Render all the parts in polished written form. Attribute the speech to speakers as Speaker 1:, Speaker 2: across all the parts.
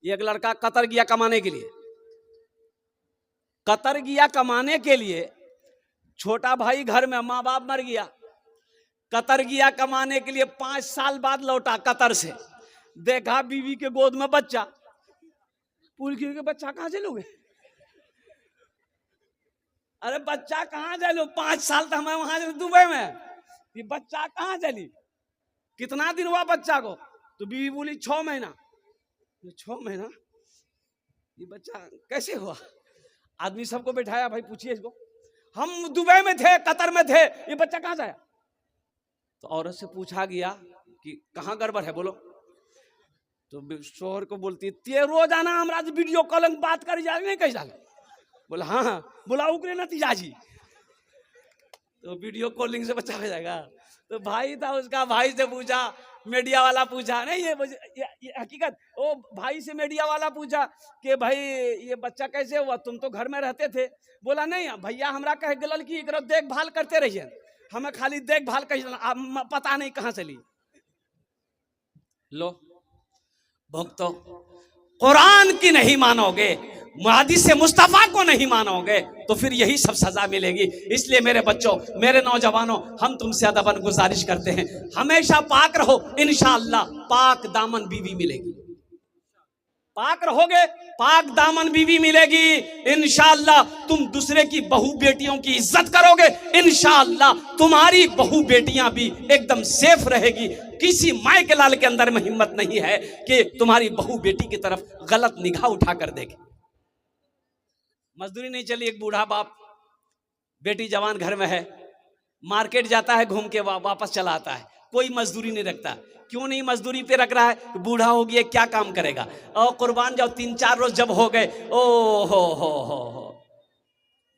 Speaker 1: एक लड़का कतर गया कमाने के लिए, कतर गया कमाने के लिए, छोटा भाई घर में, माँ बाप मर गया, कतर गया कमाने के लिए, 5 साल बाद लौटा कतर से, देखा बीवी के गोद में बच्चा। पूछ के बच्चा कहां से लोगे? अरे बच्चा कहां से लो, 5 साल तो हमें वहां दुबई में, ये बच्चा कहां चली? कितना दिन हुआ बच्चा को? तो बीवी बोली 6 महीना। 6 महीना ये बच्चा कैसे हुआ? आदमी सबको बैठाया, भाई पूछिए इसको, हम दुबई में थे, कतर में थे, ये बच्चा कहां से आया? तो औरत से पूछा गया कि कहां गड़बड़ है, बोलो। तो शोहर को बोलती, ते रोजाना हमरा वीडियो कॉलिंग बात कर जा नहीं कह जाले। बोला हाँ हाँ, बोला उकरे नतीजा जी, तो वीडियो कॉलिंग से बच्चा हो जाएगा। तो भाई था उसका, भाई से पूछा, मीडिया वाला पूछा, नहीं ये हकीकत, ओ भाई से मीडिया वाला पूछा कि भाई ये बच्चा कैसे हुआ, तुम तो घर में रहते थे। बोला नहीं भैया, हमरा कह गलल कि एकरा देखभाल करते रहिए, हमें खाली देखभाल कह, पता नहीं कहां से ली। लो भक्तों, कुरान की नहीं मानोगे, हदीस मुस्तफा को नहीं मानोगे, तो फिर यही सब सजा मिलेगी। इसलिए मेरे बच्चों, मेरे नौजवानों, हम तुमसे अदबन गुजारिश करते हैं, हमेशा पाक रहो, इंशाअल्लाह पाक दामन बीवी मिलेगी। पाक रहोगे, पाक दामन बीवी मिलेगी, इंशाअल्लाह तुम दूसरे की बहू बेटियों की इज्जत करोगे, इंशाअल्लाह तुम्हारी बहू बेटियां भी एकदम सेफ रहेगी। किसी माए के लाल के अंदर में हिम्मत नहीं है कि तुम्हारी बहू बेटी की तरफ गलत निगाह उठाकर देखे। मजदूरी नहीं चली, एक बूढ़ा बाप, बेटी जवान घर में है, मार्केट जाता है, घूम के वापस चला आता है, कोई मजदूरी नहीं रखता। क्यों नहीं मजदूरी पे रख रहा है? बूढ़ा हो गया, क्या काम करेगा? और कुर्बान जाओ, 3-4 रोज जब हो गए, ओ हो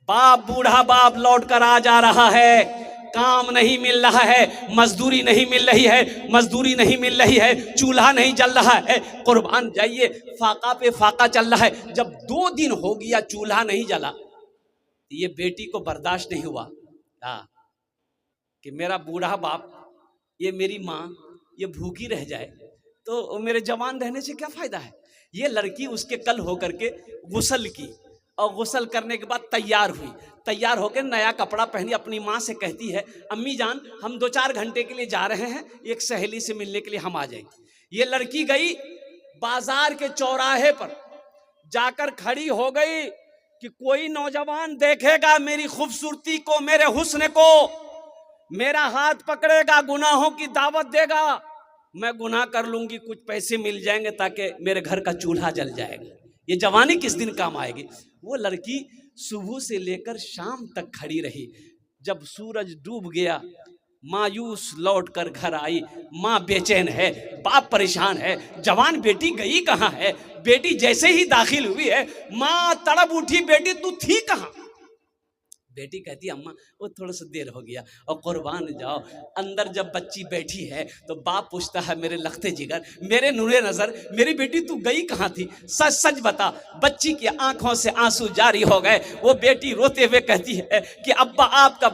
Speaker 1: बाप, बूढ़ा बाप लौट कर आ जा रहा है, काम नहीं मिल रहा है, मजदूरी नहीं मिल रही है, मजदूरी नहीं मिल रही है, चूल्हा नहीं जल रहा है, कुर्बान जाइए, फाका पे फाका चल रहा है। जब 2 दिन हो गया चूल्हा नहीं जला, ये बेटी को बर्दाश्त नहीं हुआ कि मेरा बूढ़ा बाप, ये मेरी माँ, ये भूखी रह जाए, तो मेरे जवान रहने से क्या फायदा है। ये लड़की उसके कल होकर के गुस्ल की, और गुस्ल करने के बाद तैयार हुई, तैयार होकर नया कपड़ा पहनी, अपनी माँ से कहती है, अम्मी जान हम 2-4 घंटे के लिए जा रहे हैं, एक सहेली से मिलने के लिए हम आ जाएंगे। ये लड़की गई बाजार के चौराहे पर, जाकर खड़ी हो गई कि कोई नौजवान देखेगा मेरी खूबसूरती को, मेरे हुस्न को, मेरा हाथ पकड़ेगा, गुनाहों की दावत देगा, मैं गुनाह कर लूंगी, कुछ पैसे मिल जाएंगे ताकि मेरे घर का चूल्हा जल जाएगा। ये जवानी किस दिन काम आएगी। वो लड़की सुबह से लेकर शाम तक खड़ी रही। जब सूरज डूब गया, मायूस लौट कर घर आई। माँ बेचैन है, बाप परेशान है, जवान बेटी गई कहाँ है। बेटी जैसे ही दाखिल हुई है, माँ तड़प उठी, बेटी तू थी कहाँ? बेटी कहती अम्मा वो थोड़ा सा देर हो गया। और कुर्बान जाओ, अंदर जब बच्ची बैठी है तो बाप पूछता है, मेरे लखते जिगर, मेरे नूरे नजर, मेरी बेटी तू गई कहाँ थी, सच सच बता। बच्ची की आंखों से आंसू जारी हो गए। वो बेटी रोते हुए कहती है कि अब्बा आपका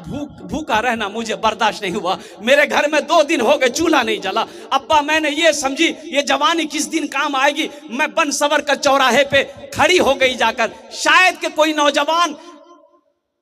Speaker 1: भूखा रहना मुझे बर्दाश्त नहीं हुआ, मेरे घर में 2 दिन हो गए चूल्हा नहीं जला। अब्बा मैंने ये समझी ये जवानी किस दिन काम आएगी, मैं बन सवर कर चौराहे पे खड़ी हो गई जाकर, शायद कि कोई नौजवान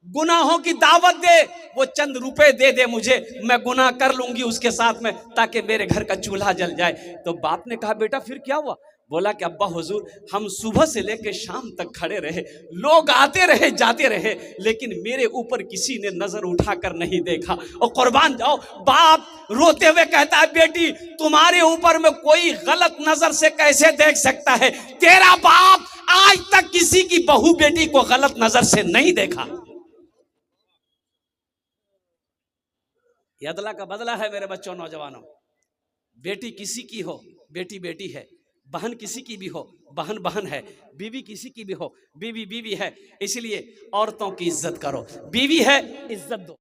Speaker 1: गुनाहों की दावत दे, वो चंद रुपए दे दे मुझे, मैं गुनाह कर लूंगी उसके साथ में, ताकि मेरे घर का चूल्हा जल जाए। तो बाप ने कहा, बेटा फिर क्या हुआ? बोला कि अब्बा हुजूर, हम सुबह से लेकर शाम तक खड़े रहे, लोग आते रहे जाते रहे, लेकिन मेरे ऊपर किसी ने नजर उठाकर नहीं देखा। और कुर्बान जाओ, बाप रोते हुए कहता है, बेटी तुम्हारे ऊपर में कोई गलत नजर से कैसे देख सकता है? तेरा बाप आज तक किसी की बहू बेटी को गलत नजर से नहीं देखा। ये अदला का बदला है मेरे बच्चों, नौजवानों। बेटी किसी की हो, बेटी बेटी है, बहन किसी की भी हो, बहन बहन है, बीवी किसी की भी हो, बीवी बीवी है। इसलिए औरतों की इज्जत करो, बीवी है इज्जत दो।